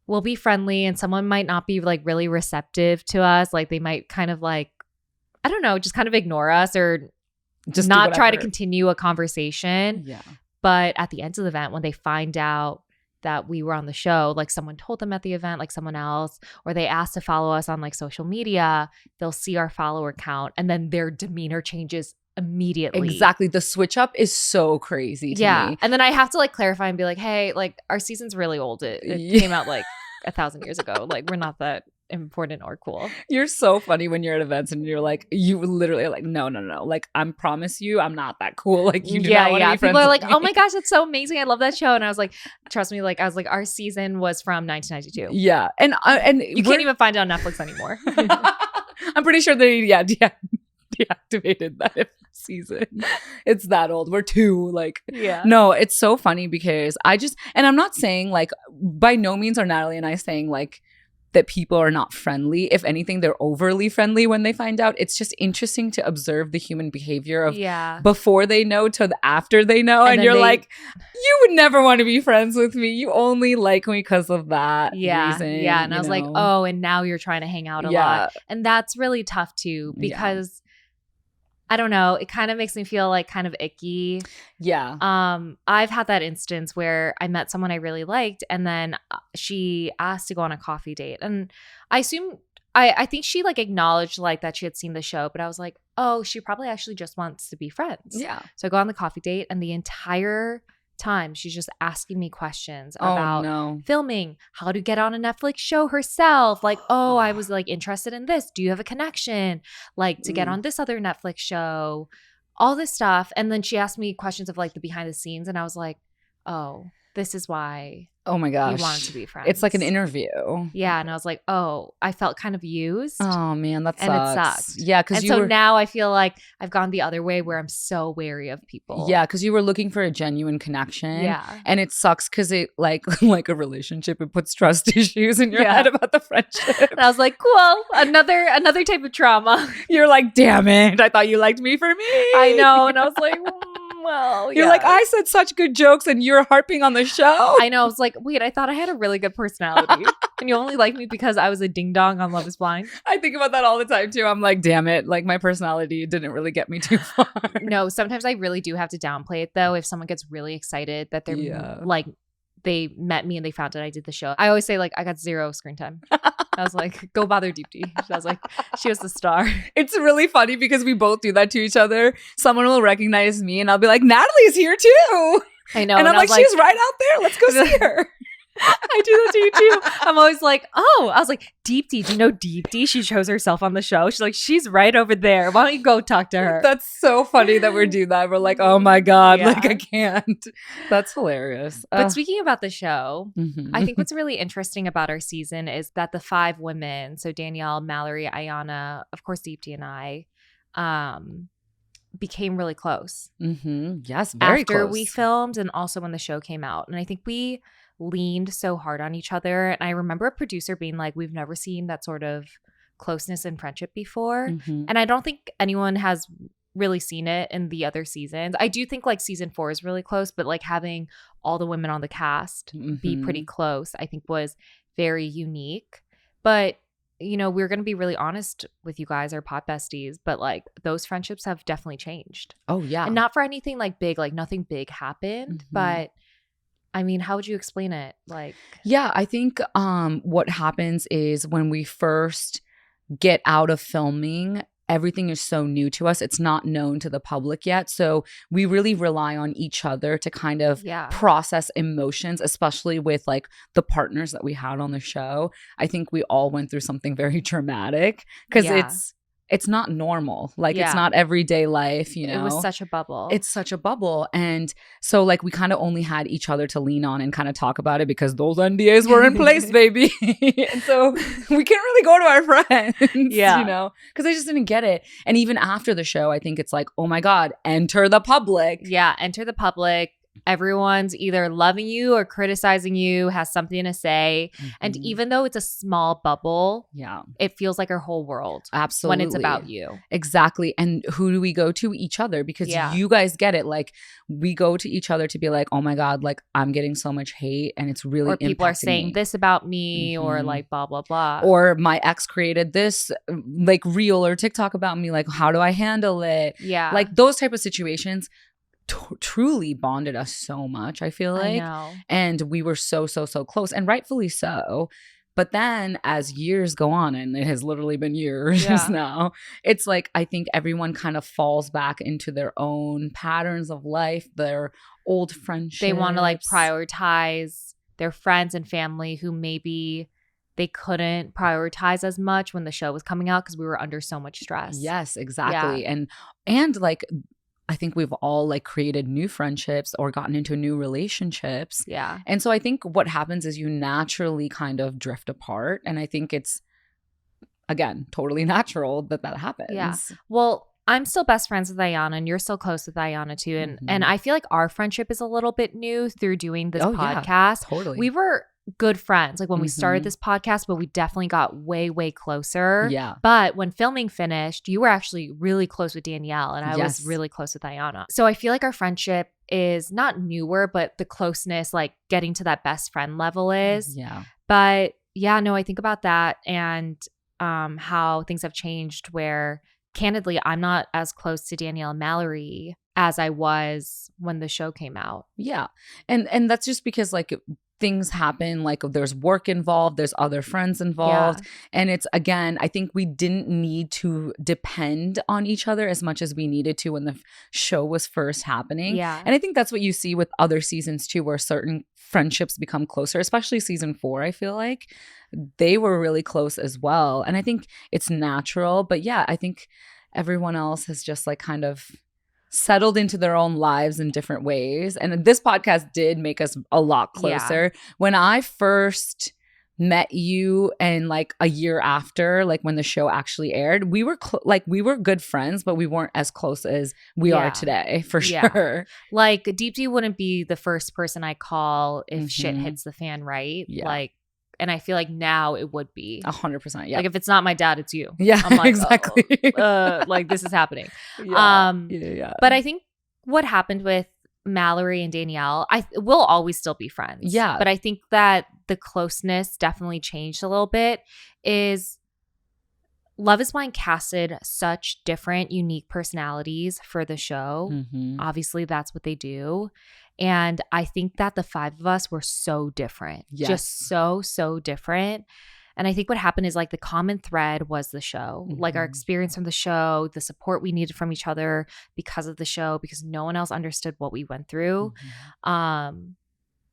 we'll be friendly and someone might not be like really receptive to us. Like they might kind of like, I don't know, just kind of ignore us or just not try to continue a conversation. Yeah. But at the end of the event, when they find out that we were on the show, like someone told them at the event, like someone else, or they asked to follow us on like social media, they'll see our follower count and then their demeanor changes immediately. Exactly. The switch up is so crazy to me. And then I have to like clarify and be like, hey, like our season's really old. It came out like 1,000 years ago. Like we're not that important or cool. You're so funny when you're at events and you're like, you literally are like, no. Like I promise you I'm not that cool. Like you do not want to be friends People are like, with me. oh my gosh, that's so amazing. I love that show. And I was like, trust me, like I was like, our season was from 1992. Yeah. And you can't even find it on Netflix anymore. I'm pretty sure they deactivated that season. It's that old. We're too like, no, it's so funny because and I'm not saying like, by no means are Natalie and I saying like that people are not friendly. If anything, they're overly friendly when they find out. It's just interesting to observe the human behavior of before they know to after they know. And you're like, you would never want to be friends with me. You only like me because of that reason. Yeah. And I was like, oh, and now you're trying to hang out a lot. And that's really tough too, because I don't know. It kind of makes me feel like kind of icky. Yeah. I've had that instance where I met someone I really liked and then she asked to go on a coffee date. And I assume, I think she like acknowledged like that she had seen the show, but I was like, oh, she probably actually just wants to be friends. Yeah. So I go on the coffee date and the entire time she's just asking me questions about filming, how to get on a Netflix show herself, like, oh, I was like interested in this, do you have a connection like to get on this other Netflix show, all this stuff. And then she asked me questions of like the behind the scenes and I was like, oh, this is why oh my gosh, you wanted to be friends. It's like an interview. Yeah. And I was like, oh, I felt kind of used. Oh man, that sucks. And it sucked. Yeah, because now I feel like I've gone the other way where I'm so wary of people. Yeah, because you were looking for a genuine connection. Yeah. And it sucks because it like a relationship, it puts trust issues in your head about the friendship. And I was like, cool, another type of trauma. You're like, damn it, I thought you liked me for me. I know. And I was like, well, you're like, I said such good jokes and you're harping on the show. I know. I was like, wait, I thought I had a really good personality. And you only like me because I was a ding dong on Love is Blind. I think about that all the time too. I'm like, damn it. Like my personality didn't really get me too far. No, sometimes I really do have to downplay it though. If someone gets really excited that they're like, they met me and they found out I did the show. I always say like, I got 0 screen time. I was like, go bother Deepti. I was like, she was the star. It's really funny because we both do that to each other. Someone will recognize me and I'll be like, Natalie's here too. I know. And I'm like, she's right out there. Let's go see her. I do that to you too. I'm always like, oh, I was like, Deepti. Do you know Deepti? She shows herself on the show. She's like, she's right over there. Why don't you go talk to her? That's so funny that we're doing that. We're like, oh my God, like I can't. That's hilarious. But speaking about the show, I think what's really interesting about our season is that the 5 women, so Danielle, Mallory, Ayana, of course, Deepti and I, became really close. Yes, very close. After we filmed and also when the show came out. And I think we leaned so hard on each other. And I remember a producer being like, we've never seen that sort of closeness and friendship before. And I don't think anyone has really seen it in the other seasons. I do think like season 4 is really close, but like having all the women on the cast be pretty close, I think was very unique. But you know, we're going to be really honest with you guys, our pot besties, but like those friendships have definitely changed. Oh, yeah. And not for anything like big, like nothing big happened, but I mean, how would you explain it? Like, yeah, I think what happens is when we first get out of filming, everything is so new to us. It's not known to the public yet. So we really rely on each other to kind of process emotions, especially with like the partners that we had on the show. I think we all went through something very traumatic because it's not normal. Like it's not everyday life, you know. It was such a bubble. It's such a bubble. And so like we kind of only had each other to lean on and kind of talk about it because those NDAs were in place, baby. And so we can't really go to our friends, you know, because I just didn't get it. And even after the show, I think it's like, oh my God, enter the public. Yeah, enter the public. Everyone's either loving you or criticizing you, has something to say. And even though it's a small bubble, it feels like our whole world. Absolutely. When it's about you. Exactly. And who do we go to? Each other, because you guys get it. Like we go to each other to be like, oh my God, like I'm getting so much hate and it's really or people are saying this about me or like blah, blah, blah. Or my ex created this like reel or TikTok about me. Like, how do I handle it? Yeah. Like those type of situations truly bonded us so much, I feel like. I know. And we were so close, and rightfully so. But then as years go on, and it has literally been years now, it's like I think everyone kind of falls back into their own patterns of life, their old friendships. They want to like prioritize their friends and family who maybe they couldn't prioritize as much when the show was coming out because we were under so much stress. Yes, exactly. And like I think we've all like created new friendships or gotten into new relationships. Yeah. And so I think what happens is you naturally kind of drift apart. And I think it's, again, totally natural that happens. Yeah. Well, I'm still best friends with Ayana and you're still close with Ayana too. And I feel like our friendship is a little bit new through doing this podcast. Yeah, totally. We were good friends like when we started this podcast, but we definitely got way closer. Yeah. But when filming finished, you were actually really close with Danielle and I was really close with Ayana. So I feel like our friendship is not newer, but the closeness, like getting to that best friend level is. Yeah. But yeah, no, I think about that and how things have changed where candidly, I'm not as close to Danielle and Mallory as I was when the show came out. Yeah. And that's just because like things happen, like there's work involved, there's other friends involved. And it's, again, I think we didn't need to depend on each other as much as we needed to when the show was first happening. Yeah. And I think that's what you see with other seasons too, where certain friendships become closer, especially season 4, I feel like. They were really close as well. And I think it's natural. But yeah, I think everyone else has just like kind of settled into their own lives in different ways. And this podcast did make us a lot closer. Yeah. When I first met you and like a year after, like when the show actually aired, we were we were good friends, but we weren't as close as we are today, for sure. Like Deepti wouldn't be the first person I call if shit hits the fan, right? Yeah. Like, and I feel like now it would be 100%. Yeah. Like if it's not my dad, it's you. Yeah. I'm like, exactly. Like this is happening. Yeah. But I think what happened with Mallory and Danielle, we'll always still be friends. Yeah. But I think that the closeness definitely changed a little bit. Is Love is Blind casted such different, unique personalities for the show. Obviously, that's what they do. And I think that the 5 of us were so different. Yes. Just so different. And I think what happened is like the common thread was the show, like our experience from the show, the support we needed from each other because of the show, because no one else understood what we went through.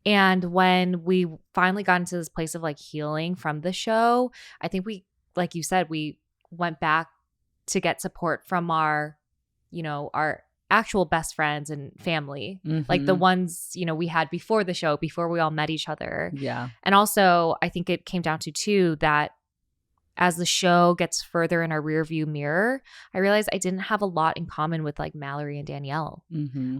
And when we finally got into this place of like healing from the show, I think we, like you said, we went back to get support from our, you know, our actual best friends and family, like the ones, you know, we had before the show, before we all met each other. Yeah. And also, I think it came down to too that as the show gets further in our rearview mirror, I realized I didn't have a lot in common with like Mallory and Danielle.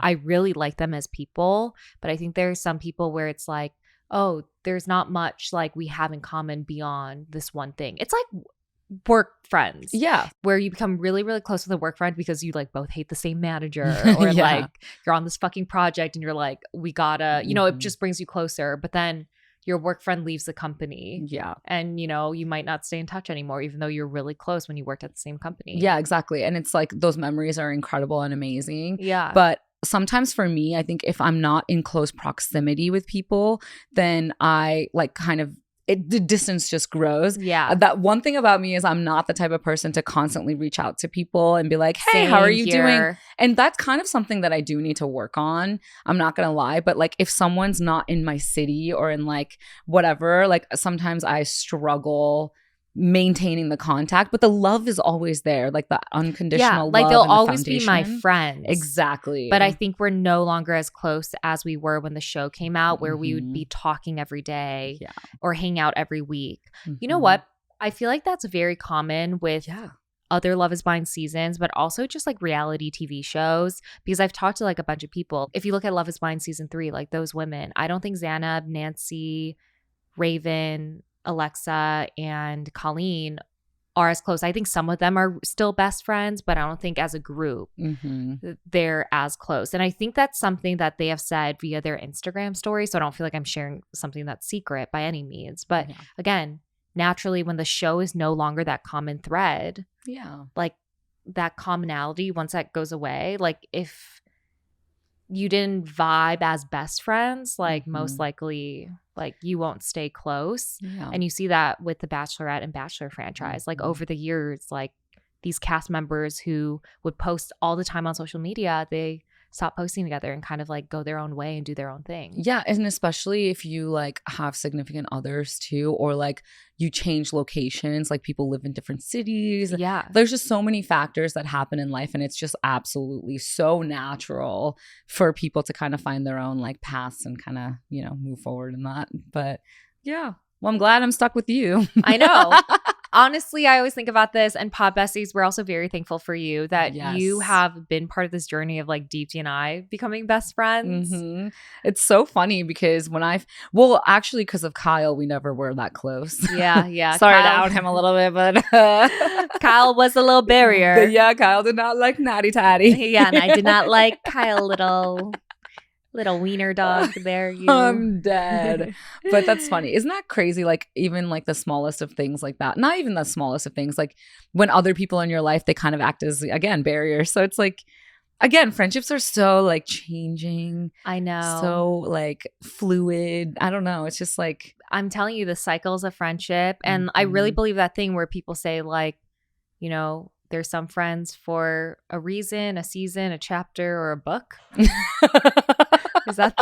I really like them as people, but I think there's some people where it's like, oh, there's not much like we have in common beyond this one thing. It's like work friends. Yeah. Where you become really, really close with a work friend because you like both hate the same manager or like you're on this fucking project and you're like, we gotta, you know, it just brings you closer. But then your work friend leaves the company. Yeah. And, you know, you might not stay in touch anymore, even though you're really close when you worked at the same company. Yeah, exactly. And it's like those memories are incredible and amazing. Yeah. But sometimes for me, I think if I'm not in close proximity with people, then I like kind of the distance just grows. Yeah. That one thing about me is I'm not the type of person to constantly reach out to people and be like, hey, how are you doing? And that's kind of something that I do need to work on. I'm not going to lie. But like if someone's not in my city or in like whatever, like sometimes I struggle maintaining the contact, but the love is always there, like the unconditional love. Like they'll and always the be my friends. Exactly. But I think we're no longer as close as we were when the show came out, where we would be talking every day or hang out every week. You know what? I feel like that's very common with other Love is Blind seasons, but also just like reality TV shows, because I've talked to like a bunch of people. If you look at Love is Blind season 3, like those women, I don't think Xana, Nancy, Raven, Alexa, and Colleen are as close. I think some of them are still best friends, but I don't think as a group they're as close. And I think that's something that they have said via their Instagram story. So I don't feel like I'm sharing something that's secret by any means. But again, naturally, when the show is no longer that common thread, like that commonality, once that goes away, like if you didn't vibe as best friends, like most likely like you won't stay close. And you see that with the Bachelorette and Bachelor franchise. Like over the years, like these cast members who would post all the time on social media, they stop posting together and kind of like go their own way and do their own thing. Yeah. And especially if you like have significant others too, or like you change locations, like people live in different cities. Yeah. There's just so many factors that happen in life. And it's just absolutely so natural for people to kind of find their own like paths and kind of, you know, move forward in that. But yeah. Well, I'm glad I'm stuck with you. I know. Honestly, I always think about this, and Pod Besties, we're also very thankful for you that you have been part of this journey of like Deepti and I becoming best friends. It's so funny because when actually because of Kyle, we never were that close. Yeah. Sorry to out him a little bit, but Kyle was a little barrier. Yeah, Kyle did not like Natty Tatty. Yeah, and I did not like Kyle, little wiener dog there. I'm dead. But that's funny. Isn't that crazy? Like even like the smallest of things like that. Not even the smallest of things. Like when other people in your life, they kind of act as, again, barriers. So it's like, again, friendships are so like changing. I know. So like fluid. I don't know. It's just like. I'm telling you, the cycles of friendship. And I really believe that thing where people say like, you know, there's some friends for a reason, a season, a chapter, or a book. Is that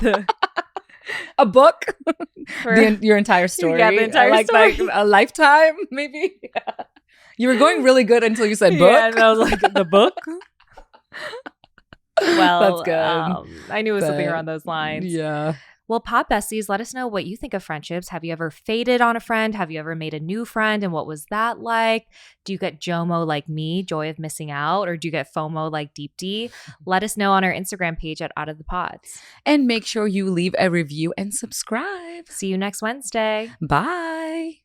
a book? Your entire story? Yeah, the entire story. Like a lifetime, maybe? Yeah. You were going really good until you said book. Yeah, and I was like, the book? Well, that's good. I knew it was something around those lines. Yeah. Well, Pod Besties, let us know what you think of friendships. Have you ever faded on a friend? Have you ever made a new friend? And what was that like? Do you get JOMO like me, joy of missing out? Or do you get FOMO like Deepti? Let us know on our Instagram page at Out of the Pods. And make sure you leave a review and subscribe. See you next Wednesday. Bye.